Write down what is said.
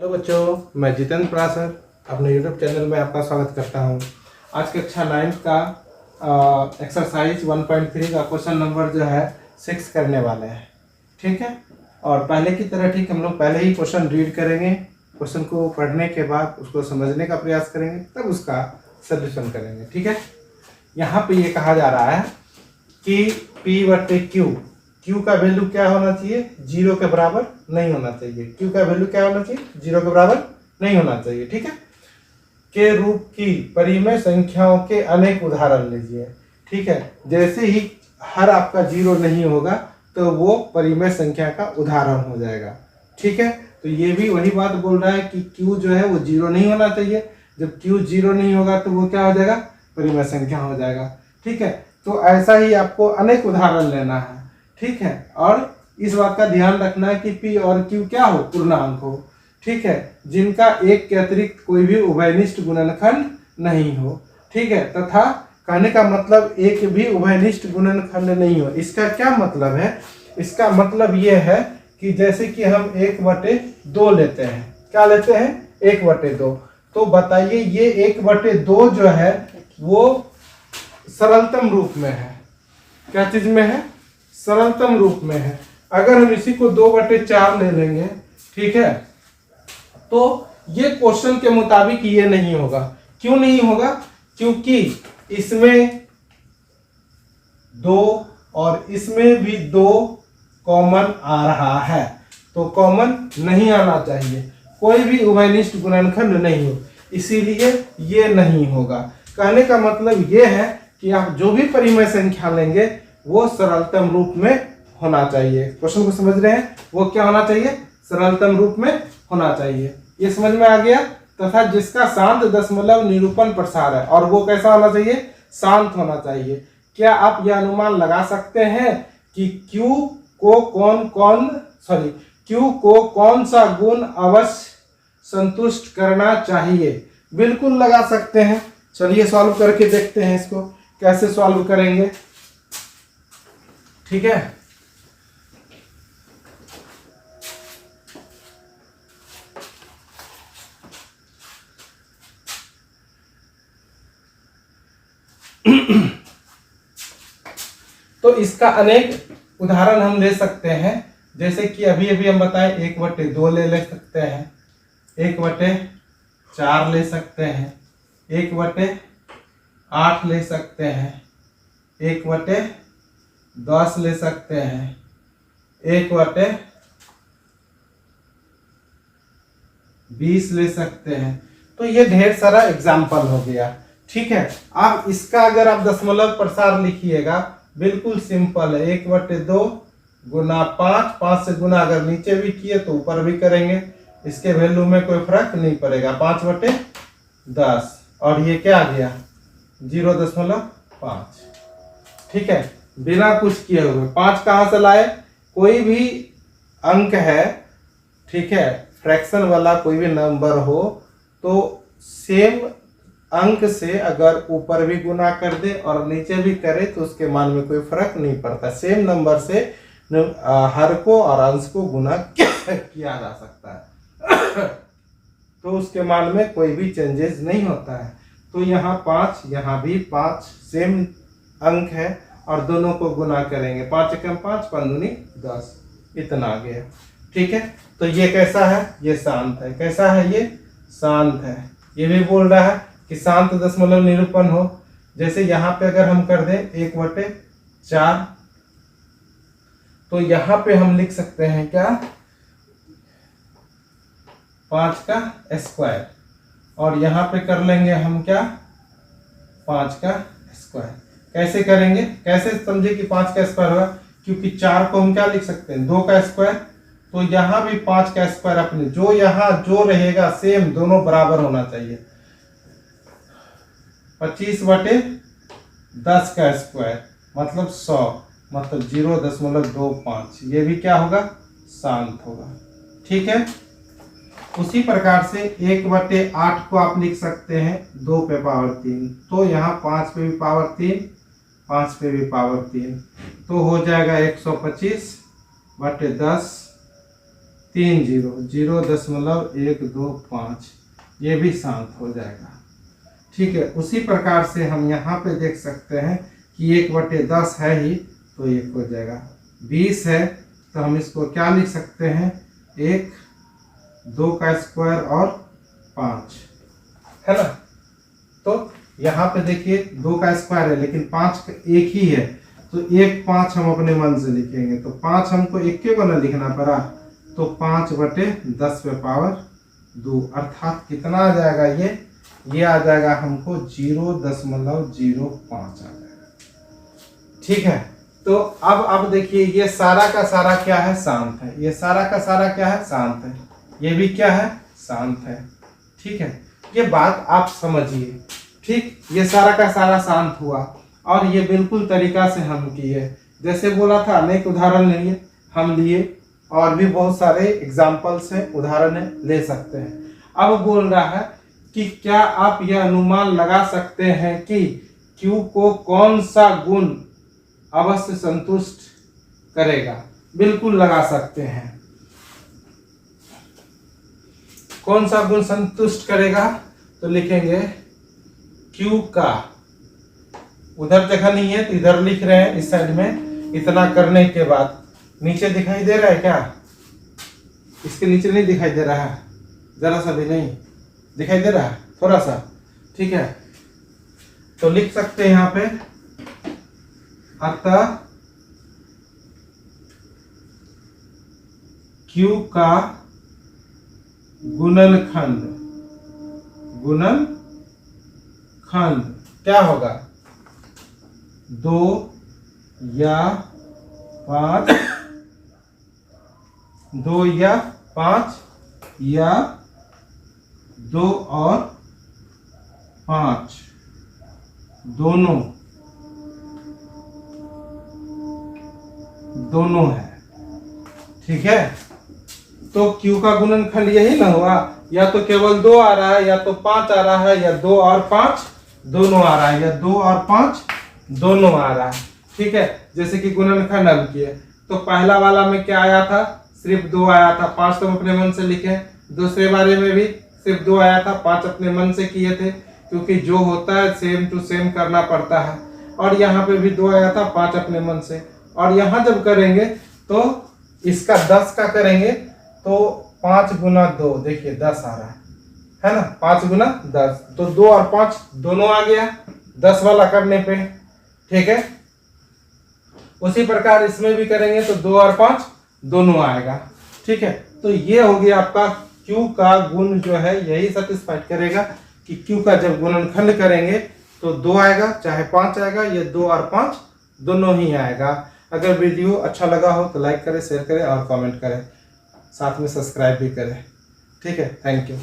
Hello बच्चों, मैं जितेंद्र प्रासर अपने यूट्यूब चैनल में आपका स्वागत करता हूं। आज कक्षा 9 का एक्सरसाइज 1.3 का क्वेश्चन नंबर जो है 6 करने वाले हैं। ठीक है, और पहले की तरह ठीक हम लोग पहले ही क्वेश्चन रीड करेंगे। क्वेश्चन को पढ़ने के बाद उसको समझने का प्रयास करेंगे, तब उसका सल्यूशन करेंगे। ठीक है, यहाँ पे ये कहा जा रहा है कि P/Q, Q का वैल्यू क्या होना चाहिए? 0 के बराबर नहीं होना चाहिए। Q का वैल्यू क्या होना चाहिए? 0 के बराबर नहीं होना चाहिए। ठीक है, के रूप की परिमेय संख्याओं के अनेक उदाहरण लीजिए। ठीक है, जैसे ही हर आपका 0 नहीं होगा तो वो परिमेय संख्या का उदाहरण हो जाएगा। ठीक है, तो ये भी वही बात बोल रहा है कि Q जो है वो 0 नहीं होना चाहिए। जब Q 0 नहीं होगा तो वो क्या हो जाएगा? परिमेय संख्या हो जाएगा। ठीक है, तो ऐसा ही आपको अनेक उदाहरण लेना है। ठीक है, और इस बात का ध्यान रखना है कि P और Q क्या हो? पूर्णांक हो। ठीक है, जिनका एक के अतिरिक्त कोई भी उभयनिष्ठ गुणनखंड नहीं हो। ठीक है, तथा कहने का मतलब एक भी उभयनिष्ठ गुणनखंड नहीं हो। इसका क्या मतलब है? इसका मतलब ये है कि जैसे कि हम 1/2 लेते हैं। क्या लेते हैं? 1/2। तो बताइए ये 1/2 जो है वो सरलतम रूप में है। क्या चीज में है? सरलतम रूप में है। अगर हम इसी को 2/4 ले लेंगे, ठीक है, तो ये क्वेश्चन के मुताबिक ये नहीं होगा। क्यों नहीं होगा? क्योंकि इसमें 2 और इसमें भी 2 कॉमन आ रहा है, तो कॉमन नहीं आना चाहिए। कोई भी उभयनिष्ठ गुणनखंड नहीं हो, इसीलिए ये नहीं होगा। कहने का मतलब ये है कि आप जो भी परिमेय संख्या लेंगे वो सरलतम रूप में होना चाहिए। क्वेश्चन को समझ रहे हैं? वो क्या होना चाहिए? सरलतम रूप में होना चाहिए। ये समझ में आ गया? तथा जिसका शांत दशमलव निरूपण प्रसार है, और वो कैसा होना चाहिए? शांत होना चाहिए। क्या आप यह अनुमान लगा सकते हैं कि Q को कौन सा गुण अवश्य संतुष्ट करना चाहिए? बिल्कुल लगा सकते हैं। चलिए सॉल्व करके देखते हैं। इसको कैसे सॉल्व करेंगे? ठीक है, तो इसका अनेक उदाहरण हम ले सकते हैं। जैसे कि अभी अभी हम बताएं 1/2 ले सकते हैं, 1/4 ले सकते हैं, 1/8 ले सकते हैं, 1/10 ले सकते हैं, 1/20 ले सकते हैं। तो ये ढेर सारा एग्जाम्पल हो गया। ठीक है, अब इसका अगर आप दशमलव प्रसार लिखिएगा, बिल्कुल सिंपल है। 1/2 गुना 5, 5 से गुना अगर नीचे भी किए तो ऊपर भी करेंगे, इसके वैल्यू में कोई फर्क नहीं पड़ेगा। 5/10, और ये क्या आ गया? 0.5। ठीक है, बिना कुछ किए हुए 5 कहां से लाए? कोई भी अंक है, ठीक है, फ्रैक्शन वाला कोई भी नंबर हो तो सेम अंक से अगर ऊपर भी गुना कर दे और नीचे भी करे तो उसके मान में कोई फर्क नहीं पड़ता। सेम नंबर से हर को और अंश को गुना किया जा सकता है तो उसके मान में कोई भी चेंजेस नहीं होता है। तो यहाँ 5, यहाँ भी 5 सेम अंक है और दोनों को गुना करेंगे। 5 एकम 5, 5 दूनी 10, इतना आ गया। ठीक है, तो ये कैसा है? ये शांत है। कैसा है? ये शांत है। ये भी बोल रहा है कि शांत दशमलव निरूपण हो। जैसे यहाँ पे अगर हम कर दें 1/4, तो यहाँ पे हम लिख सकते हैं क्या? 5 का स्क्वायर, और यहाँ पे कर लेंगे हम क्या? 5 का स्क्वायर। कैसे करेंगे? कैसे समझे कि 5 का स्क्वायर होगा? क्योंकि 4 को हम क्या लिख सकते हैं? 2 का स्क्वायर। तो यहाँ भी 5 का स्क्वायर अपने जो यहाँ जो रहेगा सेम, दोनों बराबर होना चाहिए। 25/10 का स्क्वायर मतलब 100, मतलब 0.25। ये भी क्या होगा? शांत होगा। ठीक है, उसी प्रकार से 1/8 को आप लिख सकते हैं 2 पे पावर 3। तो यहाँ 5 पे भी पावर 3, 5 पे भी पावर 3, तो हो जाएगा 125/10 3 जीरो, 0.125, ये भी शांत हो जाएगा। ठीक है, उसी प्रकार से हम यहाँ पे देख सकते हैं कि 1/10 है ही तो 1 हो जाएगा। 20 है तो हम इसको क्या लिख सकते हैं, 1, 2 का स्क्वायर और 5, है ना। तो यहाँ पे देखिए 2 का स्क्वायर है लेकिन 5 एक ही है, तो 1 5 हम अपने मन से लिखेंगे, तो 5 हमको एक के बना लिखना पड़ा, तो 5/10⁻², अर्थात कितना आ जाएगा, ये आ जाएगा हमको 0.05 आ जाएगा। ठीक है, तो अब देखिए ये सारा का सारा क्या है, शांत है। ये सारा का सारा क्या है, शांत है। ये भी क्या है, शांत है। ठीक है, ये बात आप समझिए। ठीक, ये सारा का सारा शांत हुआ और ये बिल्कुल तरीका से हम किए, जैसे बोला था अनेक उदाहरण लिए हम लिए, और भी बहुत सारे एग्जाम्पल से उदाहरण ले सकते हैं। अब बोल रहा है कि क्या आप यह अनुमान लगा सकते हैं कि Q को कौन सा गुण अवश्य संतुष्ट करेगा। बिल्कुल लगा सकते हैं। कौन सा गुण संतुष्ट करेगा, तो लिखेंगे Q का, उधर जगह नहीं है तो इधर लिख रहे हैं इस साइड में। इतना करने के बाद नीचे दिखाई दे रहा है क्या, इसके नीचे नहीं दिखाई दे रहा है, जरा सा भी नहीं दिखाई दे रहा है, थोड़ा सा। ठीक है, तो लिख सकते हैं यहाँ पे, अतः Q का गुणनखंड क्या होगा, 2 या 5, 2 या 5 या 2 और 5 दोनों है। ठीक है, तो Q का गुणनखंड यही ना हुआ, या तो केवल 2 आ रहा है, या तो 5 आ रहा है, या 2 और 5 दोनों आ रहा है, या 2 और 5 दोनों आ रहा है। ठीक है, जैसे कि गुणनखंड हल किए तो पहला वाला में क्या आया था, सिर्फ 2 आया था, 5 तो अपने मन से लिखे। दूसरे बारे में भी सिर्फ 2 आया था, 5 अपने मन से किए थे, क्योंकि जो होता है सेम टू सेम करना पड़ता है। और यहाँ पे भी 2 आया था, 5 अपने मन से। और यहाँ जब करेंगे तो इसका 10 का करेंगे तो 5 गुना 2, देखिए 10 आ रहा है ना, 5 गुना 10, तो 2 और 5 दोनों आ गया 10 वाला करने पे। ठीक है, उसी प्रकार इसमें भी करेंगे तो 2 और 5 दोनों आएगा। ठीक है, तो ये हो गया आपका Q का गुण जो है, यही सेटिस्फाइड करेगा कि Q का जब गुणनखंड करेंगे तो 2 आएगा, चाहे 5 आएगा, ये 2 और 5 दोनों ही आएगा। अगर वीडियो अच्छा लगा हो तो लाइक करें, शेयर करें और कमेंट करें, साथ में सब्सक्राइब भी करें। ठीक है, थैंक यू।